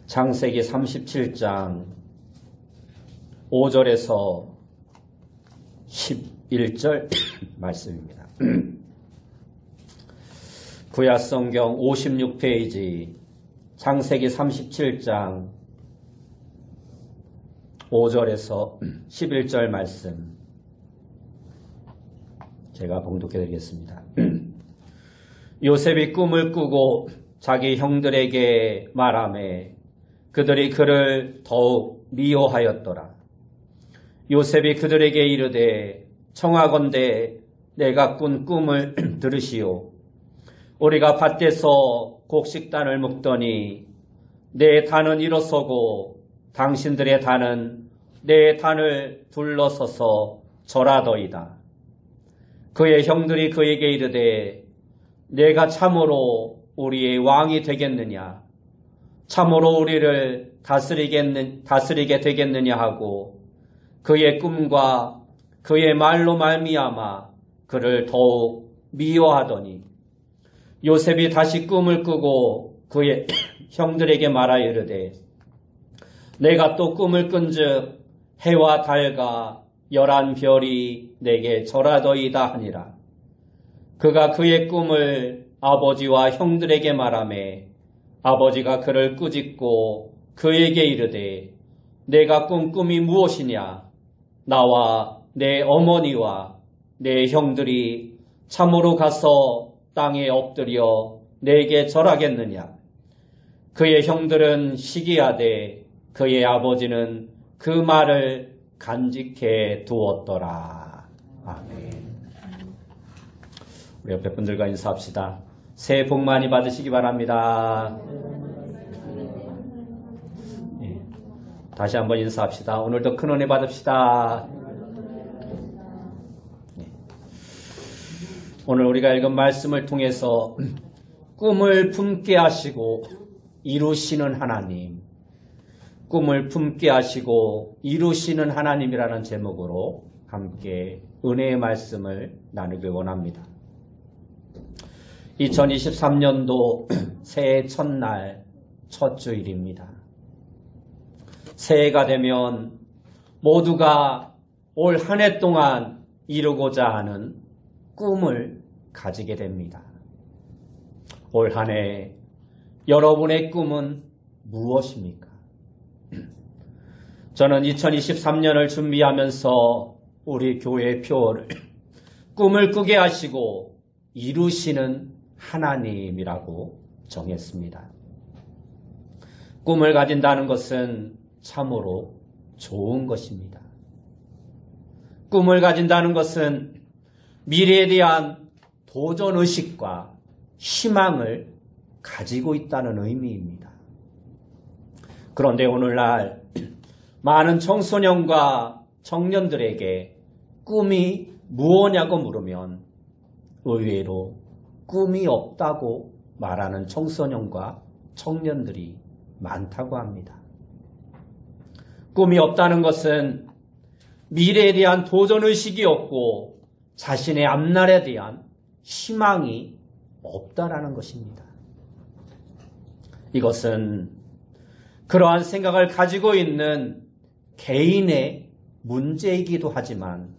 창세기 37장 5절에서 11절 말씀입니다. 구약성경 56페이지 창세기 37장 5절에서 11절 말씀 제가 봉독해 드리겠습니다. 요셉이 꿈을 꾸고 자기 형들에게 말하매 그들이 그를 더욱 미워하였더라. 요셉이 그들에게 이르되 청하건대 내가 꾼 꿈을 들으시오. 우리가 밭에서 곡식단을 묶더니 내 단은 일어서고 당신들의 단은 내 단을 둘러서서 절하더이다. 그의 형들이 그에게 이르되 내가 참으로 우리의 왕이 되겠느냐? 참으로 우리를 다스리게 되겠느냐 하고 그의 꿈과 그의 말로 말미암아 그를 더욱 미워하더니 요셉이 다시 꿈을 꾸고 그의 형들에게 말하여 이르되 내가 또 꿈을 꾼즉 해와 달과 11별이 내게 절하더이다 하니라. 그가 그의 꿈을 아버지와 형들에게 말하매 아버지가 그를 꾸짖고 그에게 이르되 내가 꾼 꿈이 무엇이냐? 나와 내 어머니와 내 형들이 참으로 가서 땅에 엎드려 내게 절하겠느냐? 그의 형들은 시기하되 그의 아버지는 그 말을 간직해 두었더라. 아멘. 우리 옆에 분들과 인사합시다. 새해 복 많이 받으시기 바랍니다. 네. 다시 한번 인사합시다. 오늘도 큰 은혜 받읍시다. 네. 오늘 우리가 읽은 말씀을 통해서 꿈을 품게 하시고 이루시는 하나님, 꿈을 품게 하시고 이루시는 하나님이라는 제목으로 함께 은혜의 말씀을 나누길 원합니다. 2023년도 새해 첫날 첫 주일입니다. 새해가 되면 모두가 올 한 해 동안 이루고자 하는 꿈을 가지게 됩니다. 올 한 해 여러분의 꿈은 무엇입니까? 저는 2023년을 준비하면서 우리 교회의 표어를 꿈을 꾸게 하시고 이루시는 하나님이라고 정했습니다. 꿈을 가진다는 것은 참으로 좋은 것입니다. 꿈을 가진다는 것은 미래에 대한 도전의식과 희망을 가지고 있다는 의미입니다. 그런데 오늘날 많은 청소년과 청년들에게 꿈이 무엇냐고 물으면 의외로 꿈이 없다고 말하는 청소년과 청년들이 많다고 합니다. 꿈이 없다는 것은 미래에 대한 도전의식이 없고 자신의 앞날에 대한 희망이 없다라는 것입니다. 이것은 그러한 생각을 가지고 있는 개인의 문제이기도 하지만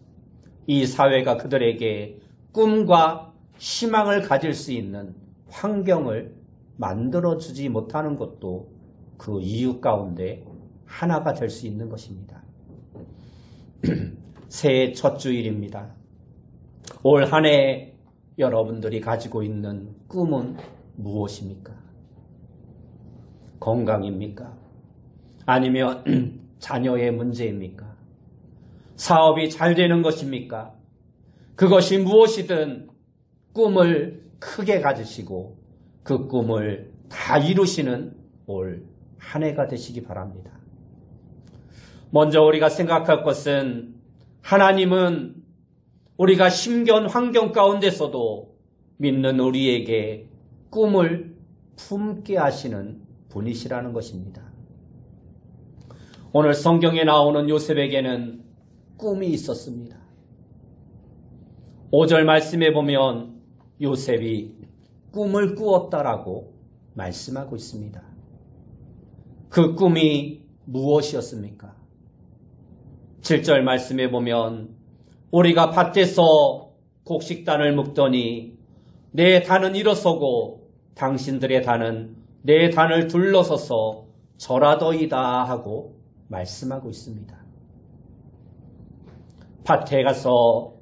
이 사회가 그들에게 꿈과 희망을 가질 수 있는 환경을 만들어주지 못하는 것도 그 이유 가운데 하나가 될 수 있는 것입니다. 새해 첫 주일입니다. 올 한 해 여러분들이 가지고 있는 꿈은 무엇입니까? 건강입니까? 아니면 자녀의 문제입니까? 사업이 잘 되는 것입니까? 그것이 무엇이든 꿈을 크게 가지시고 그 꿈을 다 이루시는 올 한 해가 되시기 바랍니다. 먼저 우리가 생각할 것은 하나님은 우리가 힘겨운 환경 가운데서도 믿는 우리에게 꿈을 품게 하시는 분이시라는 것입니다. 오늘 성경에 나오는 요셉에게는 꿈이 있었습니다. 5절 말씀에 보면 요셉이 꿈을 꾸었다라고 말씀하고 있습니다. 그 꿈이 무엇이었습니까? 7절 말씀에 보면 우리가 밭에서 곡식단을 묶더니 내 단은 일어서고 당신들의 단은 내 단을 둘러서서 절하더이다 하고 말씀하고 있습니다. 밭에 가서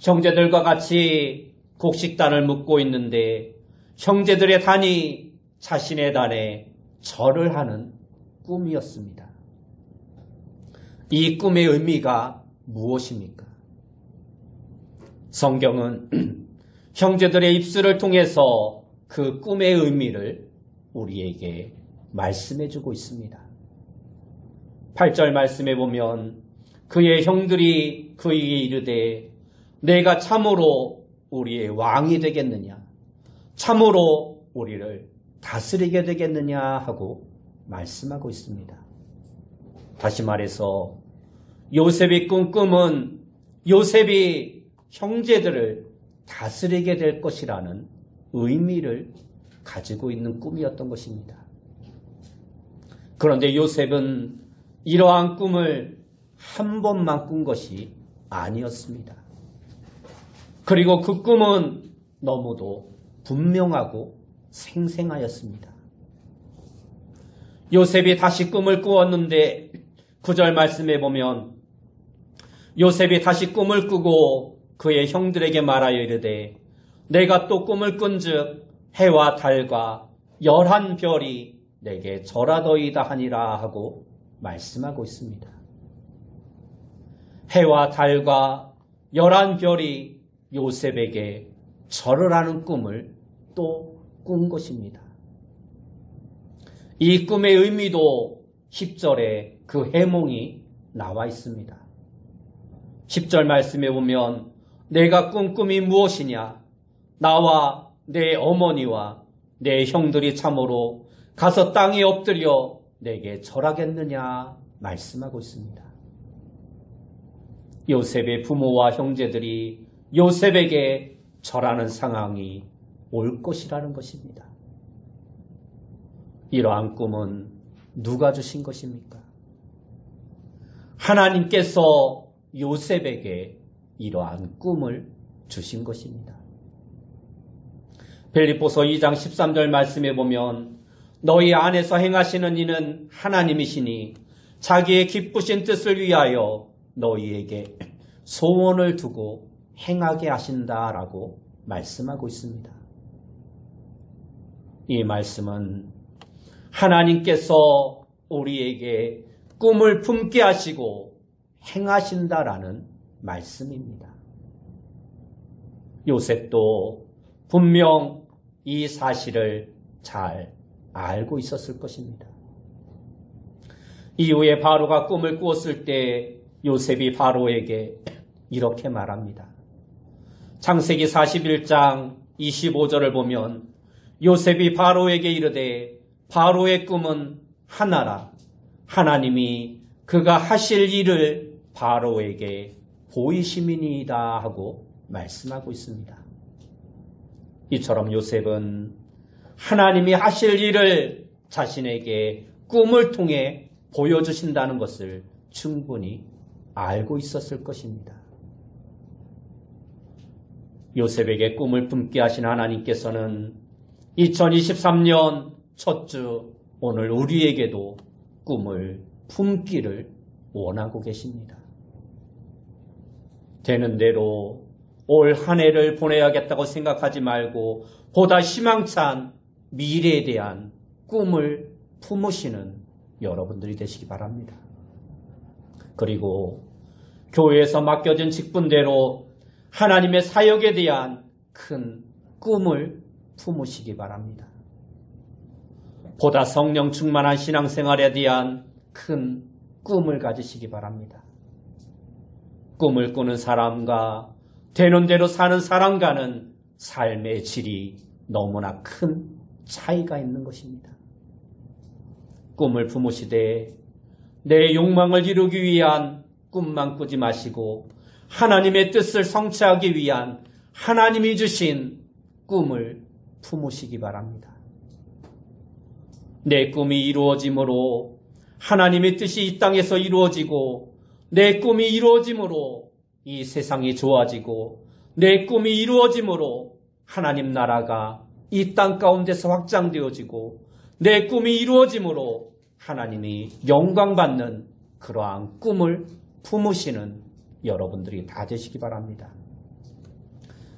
형제들과 같이 곡식단을 묶고 있는데 형제들의 단이 자신의 단에 절을 하는 꿈이었습니다. 이 꿈의 의미가 무엇입니까? 성경은 형제들의 입술을 통해서 그 꿈의 의미를 우리에게 말씀해주고 있습니다. 8절 말씀에 보면 그의 형들이 그에게 이르되 내가 참으로 우리의 왕이 되겠느냐? 참으로 우리를 다스리게 되겠느냐? 하고 말씀하고 있습니다. 다시 말해서 요셉이 꾼 꿈은 요셉이 형제들을 다스리게 될 것이라는 의미를 가지고 있는 꿈이었던 것입니다. 그런데 요셉은 이러한 꿈을 한 번만 꾼 것이 아니었습니다. 그리고 그 꿈은 너무도 분명하고 생생하였습니다. 요셉이 다시 꿈을 꾸었는데 9절 말씀에 보면 요셉이 다시 꿈을 꾸고 그의 형들에게 말하여 이르되 내가 또 꿈을 꾼즉 해와 달과 11별이 내게 절하더이다 하니라 하고 말씀하고 있습니다. 해와 달과 11별이 요셉에게 절을 하는 꿈을 또 꾼 것입니다. 이 꿈의 의미도 10절에 그 해몽이 나와 있습니다. 10절 말씀에 보면 내가 꾼 꿈이 무엇이냐? 나와 내 어머니와 내 형들이 참으로 가서 땅에 엎드려 내게 절하겠느냐 말씀하고 있습니다. 요셉의 부모와 형제들이 요셉에게 절하는 상황이 올 것이라는 것입니다. 이러한 꿈은 누가 주신 것입니까? 하나님께서 요셉에게 이러한 꿈을 주신 것입니다. 빌립보서 2장 13절 말씀에 보면 너희 안에서 행하시는 이는 하나님이시니 자기의 기쁘신 뜻을 위하여 너희에게 소원을 두고 행하게 하신다라고 말씀하고 있습니다. 이 말씀은 하나님께서 우리에게 꿈을 품게 하시고 행하신다라는 말씀입니다. 요셉도 분명 이 사실을 잘 알고 있었을 것입니다. 이후에 바로가 꿈을 꾸었을 때 요셉이 바로에게 이렇게 말합니다. 창세기 41장 25절을 보면 요셉이 바로에게 이르되 바로의 꿈은 하나라. 하나님이 그가 하실 일을 바로에게 보이심이니이다 하고 말씀하고 있습니다. 이처럼 요셉은 하나님이 하실 일을 자신에게 꿈을 통해 보여주신다는 것을 충분히 알고 있었을 것입니다. 요셉에게 꿈을 품게 하신 하나님께서는 2023년 첫 주 오늘 우리에게도 꿈을 품기를 원하고 계십니다. 되는 대로 올 한 해를 보내야겠다고 생각하지 말고 보다 희망찬 미래에 대한 꿈을 품으시는 여러분들이 되시기 바랍니다. 그리고 교회에서 맡겨진 직분대로 하나님의 사역에 대한 큰 꿈을 품으시기 바랍니다. 보다 성령 충만한 신앙생활에 대한 큰 꿈을 가지시기 바랍니다. 꿈을 꾸는 사람과 되는 대로 사는 사람과는 삶의 질이 너무나 큰 차이가 있는 것입니다. 꿈을 품으시되 내 욕망을 이루기 위한 꿈만 꾸지 마시고 하나님의 뜻을 성취하기 위한 하나님이 주신 꿈을 품으시기 바랍니다. 내 꿈이 이루어짐으로 하나님의 뜻이 이 땅에서 이루어지고, 내 꿈이 이루어짐으로 이 세상이 좋아지고, 내 꿈이 이루어짐으로 하나님 나라가 이 땅 가운데서 확장되어지고, 내 꿈이 이루어짐으로 하나님이 영광받는 그러한 꿈을 품으시는 여러분들이 다 되시기 바랍니다.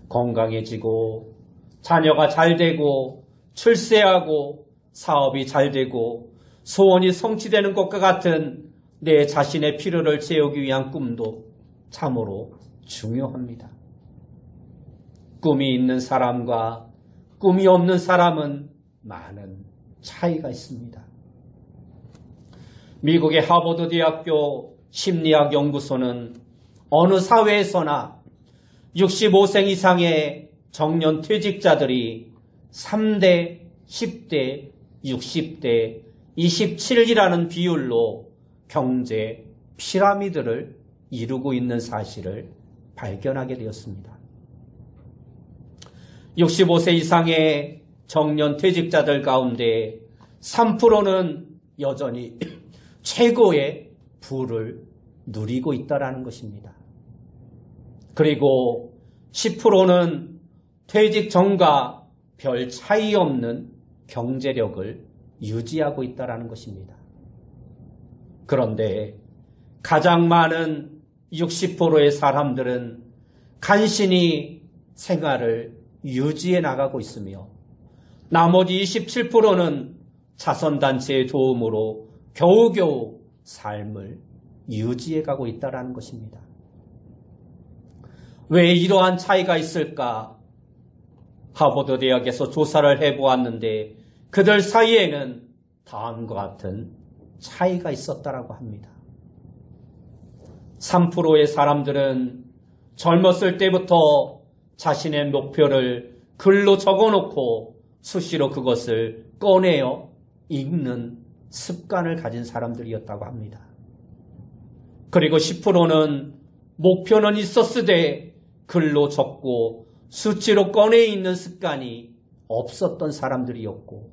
건강해지고, 자녀가 잘 되고, 출세하고, 사업이 잘 되고, 소원이 성취되는 것과 같은 내 자신의 필요를 채우기 위한 꿈도 참으로 중요합니다. 꿈이 있는 사람과 꿈이 없는 사람은 많은 차이가 있습니다. 미국의 하버드 대학교 심리학 연구소는 어느 사회에서나 65세 이상의 정년 퇴직자들이 3대, 10대, 60대, 27이라는 비율로 경제 피라미드를 이루고 있는 사실을 발견하게 되었습니다. 65세 이상의 정년 퇴직자들 가운데 3%는 여전히 최고의 부를 누리고 있다는 것입니다. 그리고 10%는 퇴직 전과 별 차이 없는 경제력을 유지하고 있다는 것입니다. 그런데 가장 많은 60%의 사람들은 간신히 생활을 유지해 나가고 있으며, 나머지 27%는 자선단체의 도움으로 겨우겨우 삶을 유지해 가고 있다는 것입니다. 왜 이러한 차이가 있을까? 하버드 대학에서 조사를 해보았는데 그들 사이에는 다음과 같은 차이가 있었다고 합니다. 3%의 사람들은 젊었을 때부터 자신의 목표를 글로 적어놓고 수시로 그것을 꺼내어 읽는 습관을 가진 사람들이었다고 합니다. 그리고 10%는 목표는 있었으되 글로 적고 수치로 꺼내 읽는 습관이 없었던 사람들이었고,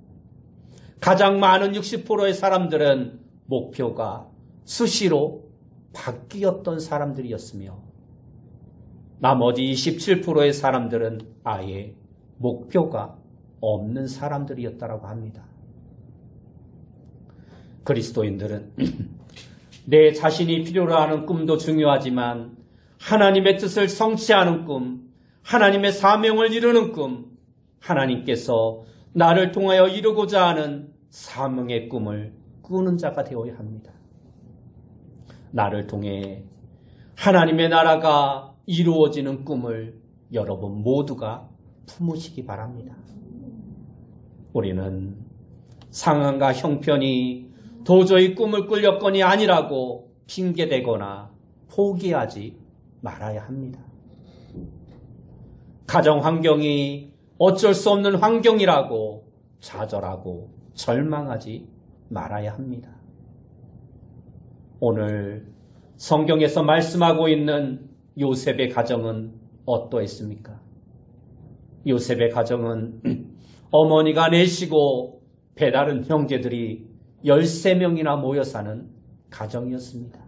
가장 많은 60%의 사람들은 목표가 수시로 바뀌었던 사람들이었으며, 나머지 27%의 사람들은 아예 목표가 없는 사람들이었다고 합니다. 그리스도인들은 내 자신이 필요로 하는 꿈도 중요하지만 하나님의 뜻을 성취하는 꿈, 하나님의 사명을 이루는 꿈, 하나님께서 나를 통하여 이루고자 하는 사명의 꿈을 꾸는 자가 되어야 합니다. 나를 통해 하나님의 나라가 이루어지는 꿈을 여러분 모두가 품으시기 바랍니다. 우리는 상황과 형편이 도저히 꿈을 꿀렸건이 아니라고 핑계대거나 포기하지 말아야 합니다. 가정 환경이 어쩔 수 없는 환경이라고 좌절하고 절망하지 말아야 합니다. 오늘 성경에서 말씀하고 있는 요셉의 가정은 어떠했습니까? 요셉의 가정은 어머니가 내시고 배다른 형제들이 13명이나 모여 사는 가정이었습니다.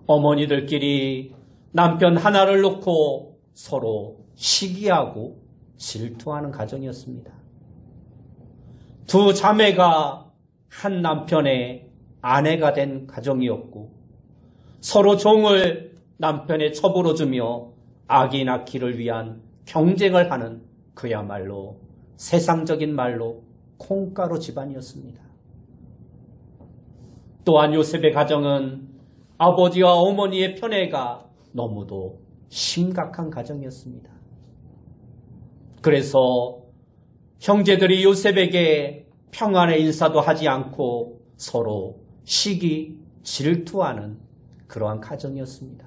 어머니들끼리 남편 하나를 놓고 서로 시기하고 질투하는 가정이었습니다. 두 자매가 한 남편의 아내가 된 가정이었고, 서로 종을 남편의 첩으로 주며 아기 낳기를 위한 경쟁을 하는 그야말로 세상적인 말로 콩가루 집안이었습니다. 또한 요셉의 가정은 아버지와 어머니의 편애가 너무도 심각한 가정이었습니다. 그래서 형제들이 요셉에게 평안의 인사도 하지 않고 서로 시기, 질투하는 그러한 가정이었습니다.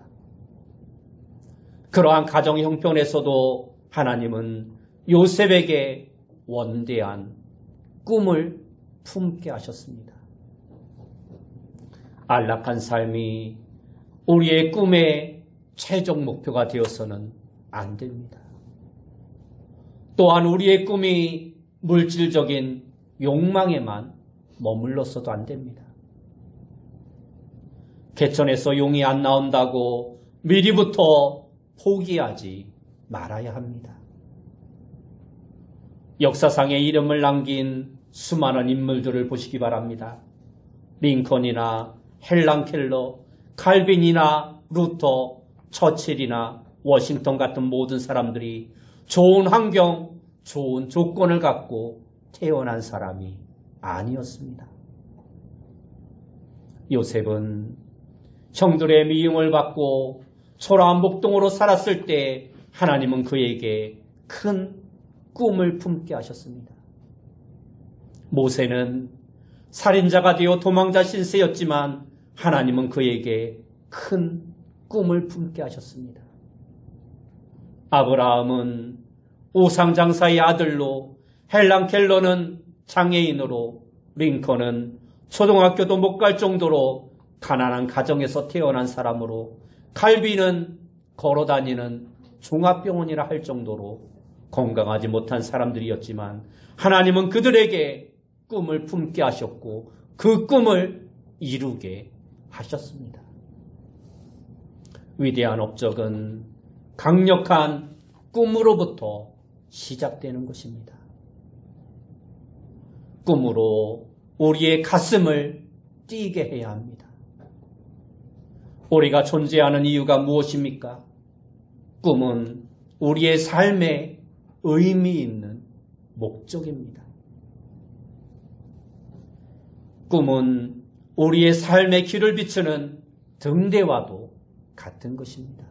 그러한 가정 형편에서도 하나님은 요셉에게 원대한 꿈을 품게 하셨습니다. 안락한 삶이 우리의 꿈의 최종 목표가 되어서는 안 됩니다. 또한 우리의 꿈이 물질적인 욕망에만 머물렀어도 안 됩니다. 개천에서 용이 안 나온다고 미리부터 포기하지 말아야 합니다. 역사상에 이름을 남긴 수많은 인물들을 보시기 바랍니다. 링컨이나 헬란 켈러, 칼빈이나 루터, 처칠이나 워싱턴 같은 모든 사람들이 좋은 환경, 좋은 조건을 갖고 태어난 사람이 아니었습니다. 요셉은 형들의 미움을 받고 초라한 목동으로 살았을 때 하나님은 그에게 큰 꿈을 품게 하셨습니다. 모세는 살인자가 되어 도망자 신세였지만 하나님은 그에게 큰 꿈을 품게 하셨습니다. 아브라함은 우상장사의 아들로, 헬란 켈러는 장애인으로, 링컨은 초등학교도 못 갈 정도로 가난한 가정에서 태어난 사람으로, 칼빈은 걸어다니는 종합병원이라 할 정도로 건강하지 못한 사람들이었지만 하나님은 그들에게 꿈을 품게 하셨고 그 꿈을 이루게 하셨습니다. 위대한 업적은 강력한 꿈으로부터 시작되는 것입니다. 꿈으로 우리의 가슴을 뛰게 해야 합니다. 우리가 존재하는 이유가 무엇입니까? 꿈은 우리의 삶에 의미 있는 목적입니다. 꿈은 우리의 삶의 길을 비추는 등대와도 같은 것입니다.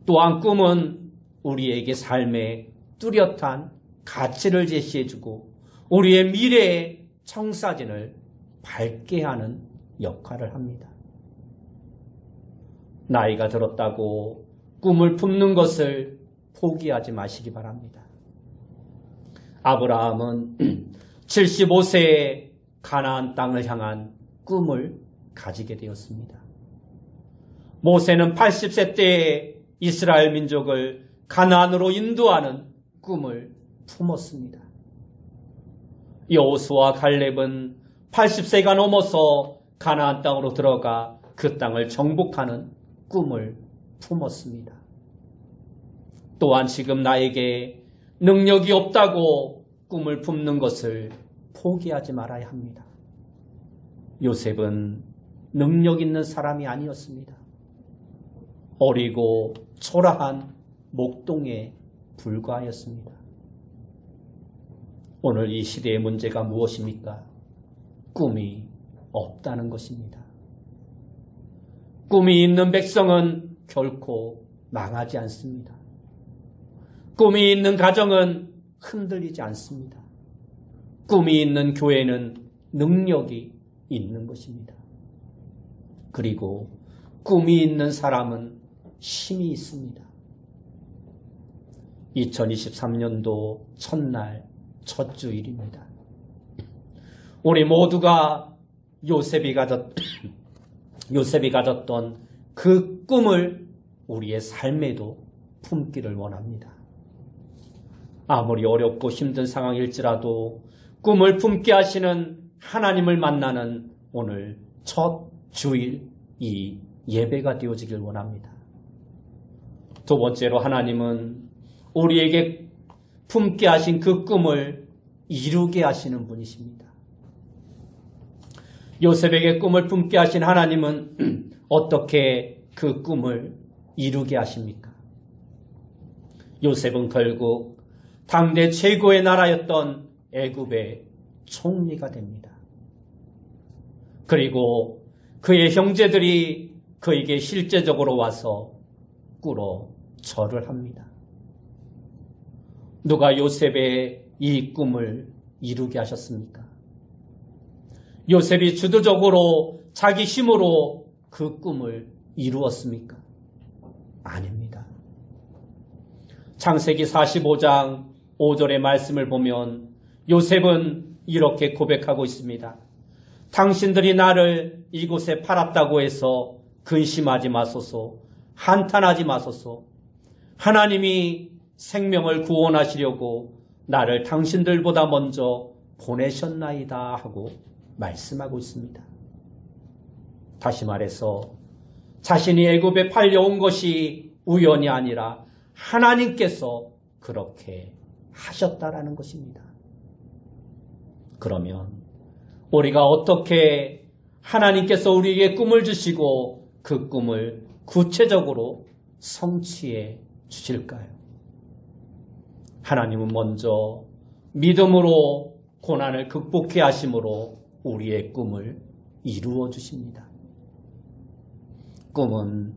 또한 꿈은 우리에게 삶의 뚜렷한 가치를 제시해주고 우리의 미래의 청사진을 밝게 하는 역할을 합니다. 나이가 들었다고 꿈을 품는 것을 포기하지 마시기 바랍니다. 아브라함은 75세에 가나안 땅을 향한 꿈을 가지게 되었습니다. 모세는 80세 때에 이스라엘 민족을 가나안으로 인도하는 꿈을 품었습니다. 여호수아와 갈렙은 80세가 넘어서 가나안 땅으로 들어가 그 땅을 정복하는 꿈을 품었습니다. 또한 지금 나에게 능력이 없다고 꿈을 품는 것을 포기하지 말아야 합니다. 요셉은 능력 있는 사람이 아니었습니다. 어리고 초라한 목동에 불과하였습니다. 오늘 이 시대의 문제가 무엇입니까? 꿈이 없다는 것입니다. 꿈이 있는 백성은 결코 망하지 않습니다. 꿈이 있는 가정은 흔들리지 않습니다. 꿈이 있는 교회는 능력이 있는 것입니다. 그리고 꿈이 있는 사람은 힘이 있습니다. 2023년도 첫날 첫 주일입니다. 우리 모두가 요셉이 가졌던 그 꿈을 우리의 삶에도 품기를 원합니다. 아무리 어렵고 힘든 상황일지라도 꿈을 품게 하시는 하나님을 만나는 오늘 첫 주일 이 예배가 되어지길 원합니다. 두 번째로 하나님은 우리에게 품게 하신 그 꿈을 이루게 하시는 분이십니다. 요셉에게 꿈을 품게 하신 하나님은 어떻게 그 꿈을 이루게 하십니까? 요셉은 결국 당대 최고의 나라였던 애굽의 총리가 됩니다. 그리고 그의 형제들이 그에게 실제적으로 와서 꿇어 절을 합니다. 누가 요셉의 이 꿈을 이루게 하셨습니까? 요셉이 주도적으로 자기 힘으로 그 꿈을 이루었습니까? 아닙니다. 창세기 45장 5절의 말씀을 보면 요셉은 이렇게 고백하고 있습니다. 당신들이 나를 이곳에 팔았다고 해서 근심하지 마소서, 한탄하지 마소서. 하나님이 생명을 구원하시려고 나를 당신들보다 먼저 보내셨나이다 하고 말씀하고 있습니다. 다시 말해서 자신이 애굽에 팔려온 것이 우연이 아니라 하나님께서 그렇게 하셨다라는 것입니다. 그러면 우리가 어떻게 하나님께서 우리에게 꿈을 주시고 그 꿈을 구체적으로 성취해 주실까요? 하나님은 먼저 믿음으로 고난을 극복해 하심으로 우리의 꿈을 이루어 주십니다. 꿈은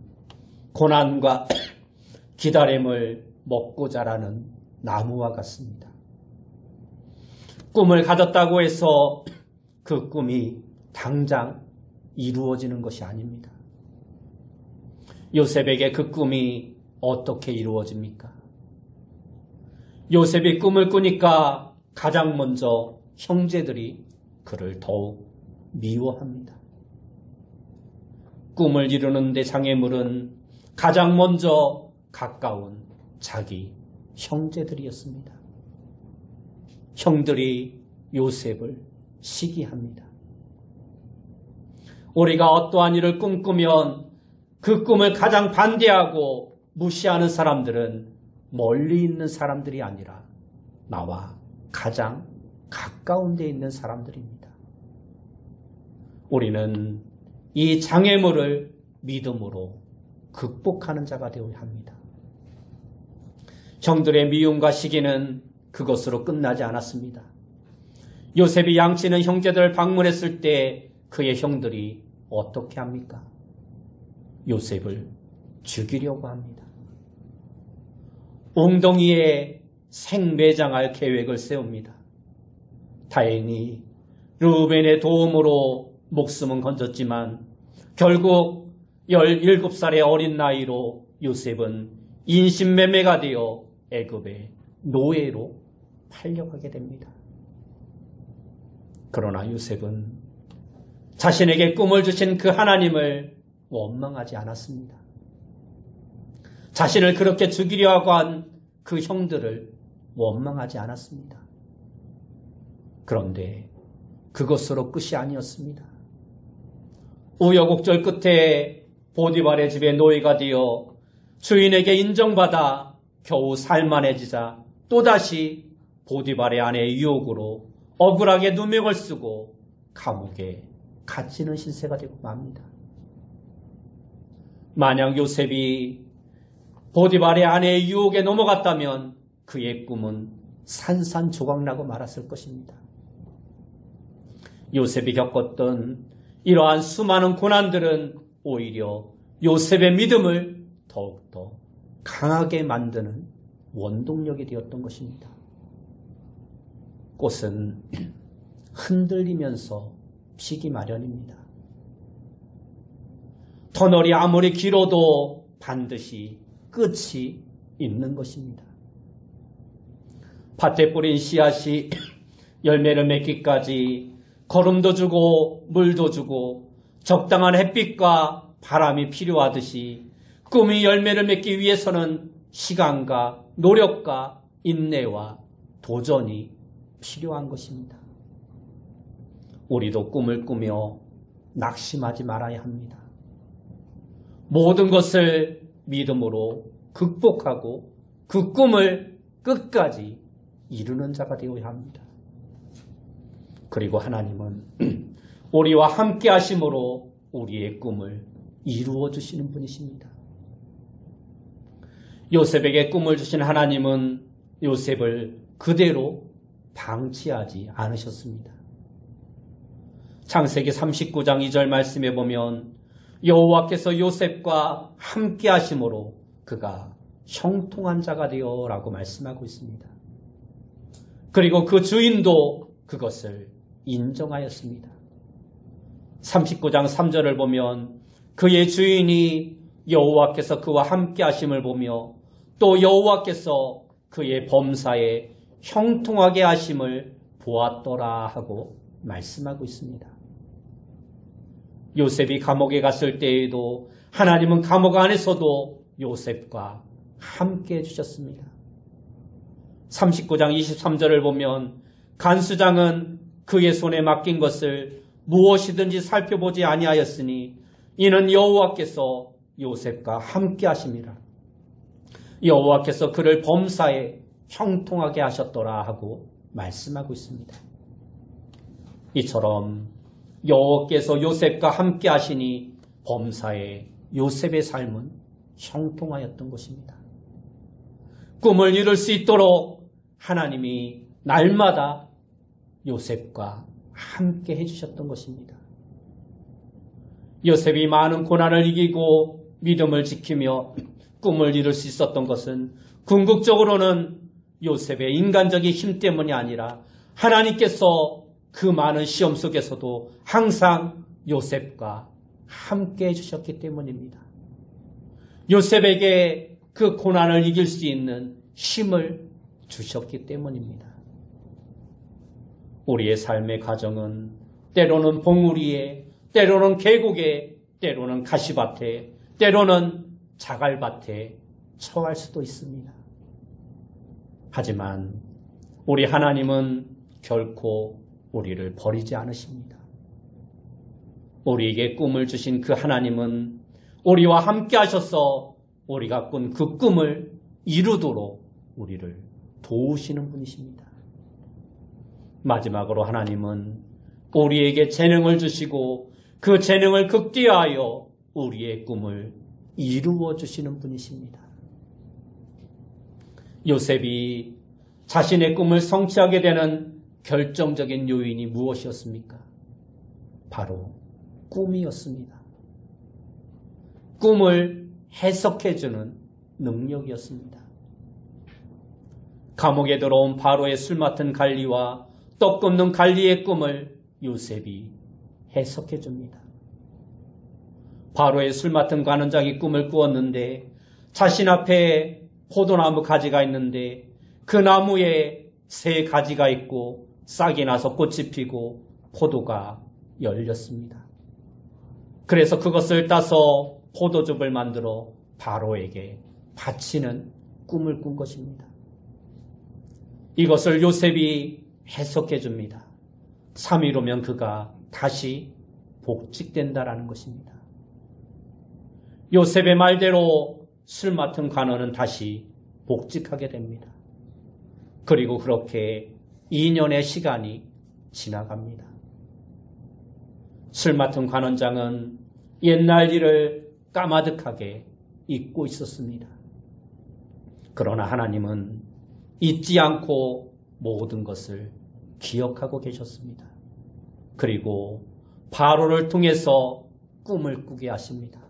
고난과 기다림을 먹고 자라는 나무와 같습니다. 꿈을 가졌다고 해서 그 꿈이 당장 이루어지는 것이 아닙니다. 요셉에게 그 꿈이 어떻게 이루어집니까? 요셉이 꿈을 꾸니까 가장 먼저 형제들이 그를 더욱 미워합니다. 꿈을 이루는데 장애물은 가장 먼저 가까운 자기 형제들이었습니다. 형들이 요셉을 시기합니다. 우리가 어떠한 일을 꿈꾸면 그 꿈을 가장 반대하고 무시하는 사람들은 멀리 있는 사람들이 아니라 나와 가장 가까운 데 있는 사람들입니다. 우리는 이 장애물을 믿음으로 극복하는 자가 되어야 합니다. 형들의 미움과 시기는 그것으로 끝나지 않았습니다. 요셉이 양치는 형제들을 방문했을 때 그의 형들이 어떻게 합니까? 요셉을 죽이려고 합니다. 웅덩이에 생매장할 계획을 세웁니다. 다행히 르우벤의 도움으로 목숨은 건졌지만 결국 17살의 어린 나이로 요셉은 인신매매가 되어 애굽의 노예로 팔려가게 됩니다. 그러나 요셉은 자신에게 꿈을 주신 그 하나님을 원망하지 않았습니다. 자신을 그렇게 죽이려 하고 한 그 형들을 원망하지 않았습니다. 그런데 그것으로 끝이 아니었습니다. 우여곡절 끝에 보디발의 집에 노예가 되어 주인에게 인정받아 겨우 살만해지자 또다시 보디발의 아내의 유혹으로 억울하게 누명을 쓰고 감옥에 갇히는 신세가 되고 맙니다. 만약 요셉이 보디발의 아내의 유혹에 넘어갔다면 그의 꿈은 산산조각나고 말았을 것입니다. 요셉이 겪었던 이러한 수많은 고난들은 오히려 요셉의 믿음을 더욱더 강하게 만드는 원동력이 되었던 것입니다. 꽃은 흔들리면서 피기 마련입니다. 터널이 아무리 길어도 반드시 끝이 있는 것입니다. 밭에 뿌린 씨앗이 열매를 맺기까지 거름도 주고 물도 주고 적당한 햇빛과 바람이 필요하듯이 꿈이 열매를 맺기 위해서는 시간과 노력과 인내와 도전이 필요한 것입니다. 우리도 꿈을 꾸며 낙심하지 말아야 합니다. 모든 것을 믿음으로 극복하고 그 꿈을 끝까지 이루는 자가 되어야 합니다. 그리고 하나님은 우리와 함께 하심으로 우리의 꿈을 이루어 주시는 분이십니다. 요셉에게 꿈을 주신 하나님은 요셉을 그대로 방치하지 않으셨습니다. 창세기 39장 2절 말씀에 보면 여호와께서 요셉과 함께 하심으로 그가 형통한 자가 되어라고 말씀하고 있습니다. 그리고 그 주인도 그것을 인정하였습니다. 39장 3절을 보면 그의 주인이 여호와께서 그와 함께 하심을 보며 또 여호와께서 그의 범사에 형통하게 하심을 보았더라 하고 말씀하고 있습니다. 요셉이 감옥에 갔을 때에도 하나님은 감옥 안에서도 요셉과 함께 해주셨습니다. 39장 23절을 보면 간수장은 그의 손에 맡긴 것을 무엇이든지 살펴보지 아니하였으니 이는 여호와께서 요셉과 함께 하심이라. 여호와께서 그를 범사에 형통하게 하셨더라 하고 말씀하고 있습니다. 이처럼 여호와께서 요셉과 함께 하시니 범사에 요셉의 삶은 형통하였던 것입니다. 꿈을 이룰 수 있도록 하나님이 날마다 요셉과 함께 해주셨던 것입니다. 요셉이 많은 고난을 이기고 믿음을 지키며 꿈을 이룰 수 있었던 것은 궁극적으로는 요셉의 인간적인 힘 때문이 아니라 하나님께서 그 많은 시험 속에서도 항상 요셉과 함께 해주셨기 때문입니다. 요셉에게 그 고난을 이길 수 있는 힘을 주셨기 때문입니다. 우리의 삶의 가정은 때로는 봉우리에, 때로는 계곡에, 때로는 가시밭에, 때로는 자갈밭에 처할 수도 있습니다. 하지만 우리 하나님은 결코 우리를 버리지 않으십니다. 우리에게 꿈을 주신 그 하나님은 우리와 함께 하셔서 우리가 꾼 그 꿈을 이루도록 우리를 도우시는 분이십니다. 마지막으로 하나님은 우리에게 재능을 주시고 그 재능을 극대화하여 우리의 꿈을 이루어 주시는 분이십니다. 요셉이 자신의 꿈을 성취하게 되는 결정적인 요인이 무엇이었습니까? 바로 꿈이었습니다. 꿈을 해석해주는 능력이었습니다. 감옥에 들어온 바로의 술 맡은 관리와 떡 굽는 관리의 꿈을 요셉이 해석해줍니다. 바로의 술 맡은 관원장이 꿈을 꾸었는데 자신 앞에 포도나무 가지가 있는데 그 나무에 새 가지가 있고 싹이 나서 꽃이 피고 포도가 열렸습니다. 그래서 그것을 따서 포도즙을 만들어 바로에게 바치는 꿈을 꾼 것입니다. 이것을 요셉이 해석해 줍니다. 3일 후면 그가 다시 복직된다라는 것입니다. 요셉의 말대로 술 맡은 관원은 다시 복직하게 됩니다. 그리고 그렇게 2년의 시간이 지나갑니다. 술 맡은 관원장은 옛날 일을 까마득하게 잊고 있었습니다. 그러나 하나님은 잊지 않고 모든 것을 기억하고 계셨습니다. 그리고 바로를 통해서 꿈을 꾸게 하십니다.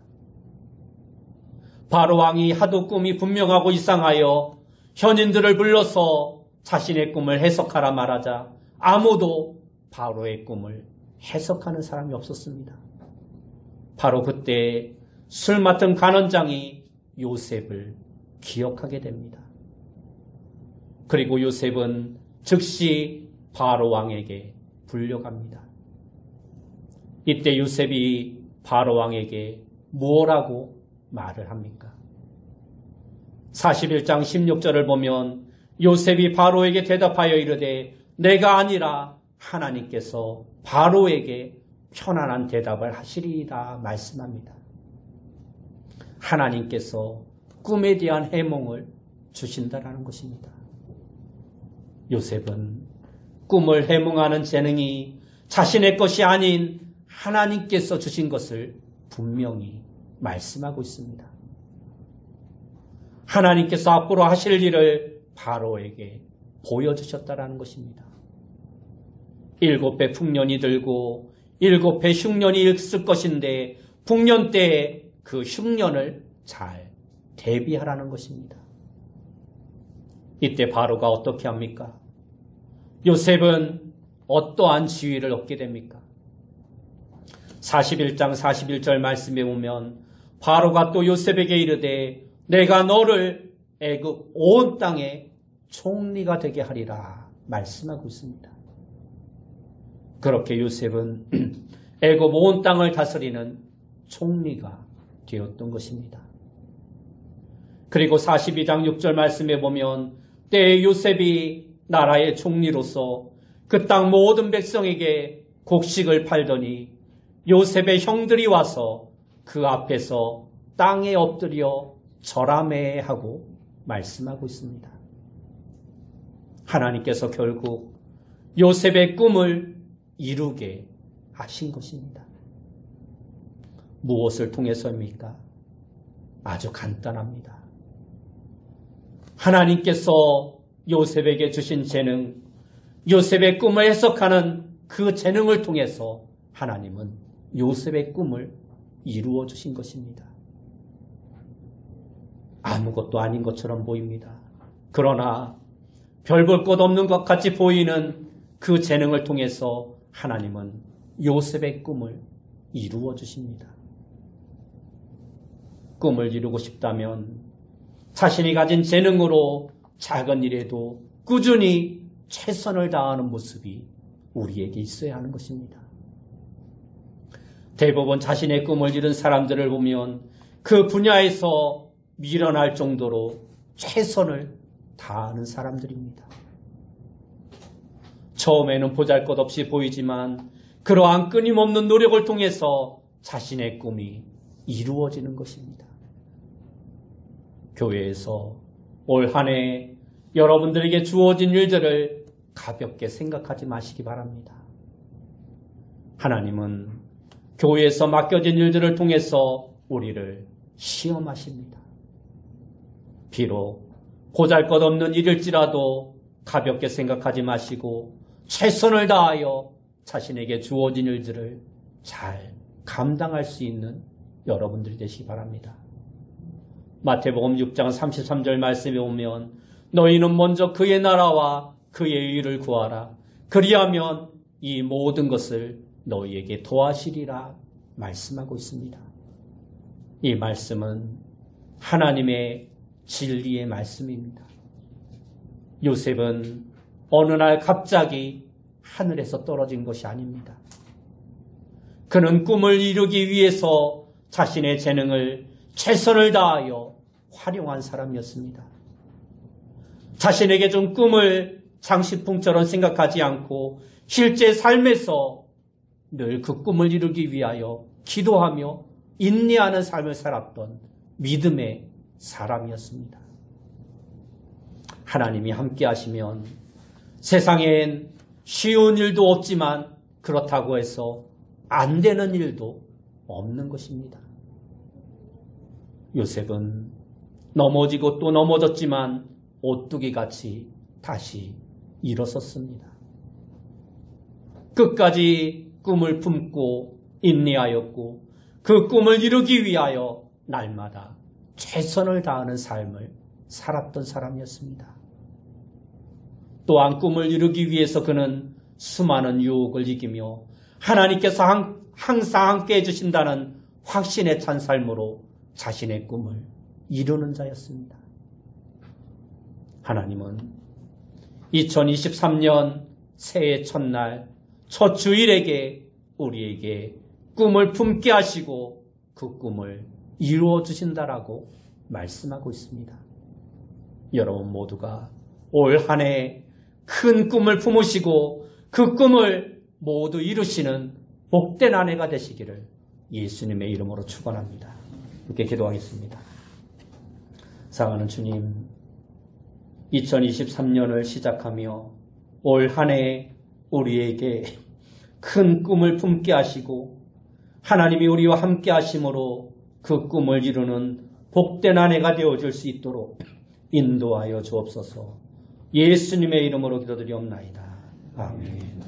바로 왕이 하도 꿈이 분명하고 이상하여 현인들을 불러서 자신의 꿈을 해석하라 말하자 아무도 바로의 꿈을 해석하는 사람이 없었습니다. 바로 그때 술 맡은 관원장이 요셉을 기억하게 됩니다. 그리고 요셉은 즉시 바로 왕에게 불려갑니다. 이때 요셉이 바로 왕에게 뭐라고 말을 합니까? 41장 16절을 보면 요셉이 바로에게 대답하여 이르되 내가 아니라 하나님께서 바로에게 편안한 대답을 하시리이다 말씀합니다. 하나님께서 꿈에 대한 해몽을 주신다라는 것입니다. 요셉은 꿈을 해몽하는 재능이 자신의 것이 아닌 하나님께서 주신 것을 분명히 말씀하고 있습니다. 하나님께서 앞으로 하실 일을 바로에게 보여주셨다라는 것입니다. 7배 풍년이 들고 7배 흉년이 있을 것인데 풍년 때에 그 흉년을 잘 대비하라는 것입니다. 이때 바로가 어떻게 합니까? 요셉은 어떠한 지위를 얻게 됩니까? 41장 41절 말씀에 보면 바로가 또 요셉에게 이르되 내가 너를 애굽 온 땅의 총리가 되게 하리라 말씀하고 있습니다. 그렇게 요셉은 애굽 온 땅을 다스리는 총리가 되었던 것입니다. 그리고 42장 6절 말씀에 보면 때에 요셉이 나라의 총리로서 그 땅 모든 백성에게 곡식을 팔더니 요셉의 형들이 와서 그 앞에서 땅에 엎드려 절하매 하고 말씀하고 있습니다. 하나님께서 결국 요셉의 꿈을 이루게 하신 것입니다. 무엇을 통해서입니까? 아주 간단합니다. 하나님께서 요셉에게 주신 재능, 요셉의 꿈을 해석하는 그 재능을 통해서 하나님은 요셉의 꿈을 이루어 주신 것입니다. 아무것도 아닌 것처럼 보입니다. 그러나 별 볼 것 없는 것 같이 보이는 그 재능을 통해서 하나님은 요셉의 꿈을 이루어 주십니다. 꿈을 이루고 싶다면 자신이 가진 재능으로 작은 일에도 꾸준히 최선을 다하는 모습이 우리에게 있어야 하는 것입니다. 대부분 자신의 꿈을 이룬 사람들을 보면 그 분야에서 밀어날 정도로 최선을 다하는 사람들입니다. 처음에는 보잘것없이 보이지만 그러한 끊임없는 노력을 통해서 자신의 꿈이 이루어지는 것입니다. 교회에서 올 한 해 여러분들에게 주어진 일들을 가볍게 생각하지 마시기 바랍니다. 하나님은 교회에서 맡겨진 일들을 통해서 우리를 시험하십니다. 비록 보잘것없는 일일지라도 가볍게 생각하지 마시고 최선을 다하여 자신에게 주어진 일들을 잘 감당할 수 있는 여러분들이 되시기 바랍니다. 마태복음 6장 33절 말씀에 보면 너희는 먼저 그의 나라와 그의 의를 구하라. 그리하면 이 모든 것을 너희에게 더하시리라 말씀하고 있습니다. 이 말씀은 하나님의 진리의 말씀입니다. 요셉은 어느 날 갑자기 하늘에서 떨어진 것이 아닙니다. 그는 꿈을 이루기 위해서 자신의 재능을 최선을 다하여 활용한 사람이었습니다. 자신에게 준 꿈을 장식품처럼 생각하지 않고 실제 삶에서 늘 그 꿈을 이루기 위하여 기도하며 인내하는 삶을 살았던 믿음의 사람이었습니다. 하나님이 함께 하시면 세상엔 쉬운 일도 없지만 그렇다고 해서 안 되는 일도 없는 것입니다. 요셉은 넘어지고 또 넘어졌지만 오뚜기같이 다시 일어섰습니다. 끝까지 꿈을 품고 인내하였고 그 꿈을 이루기 위하여 날마다 최선을 다하는 삶을 살았던 사람이었습니다. 또한 꿈을 이루기 위해서 그는 수많은 유혹을 이기며 하나님께서 항상 함께 해주신다는 확신에 찬 삶으로 자신의 꿈을 이루는 자였습니다. 하나님은 2023년 새해 첫날 첫 주일에게 우리에게 꿈을 품게 하시고 그 꿈을 이루어 주신다라고 말씀하고 있습니다. 여러분 모두가 올 한 해 큰 꿈을 품으시고 그 꿈을 모두 이루시는 복된 한 해가 되시기를 예수님의 이름으로 축원합니다. 이렇게 기도하겠습니다. 사랑하는 주님, 2023년을 시작하며 올 한 해 우리에게 큰 꿈을 품게 하시고 하나님이 우리와 함께 하심으로 그 꿈을 이루는 복된 한 해가 되어질 수 있도록 인도하여 주옵소서. 예수님의 이름으로 기도드리옵나이다. 아멘.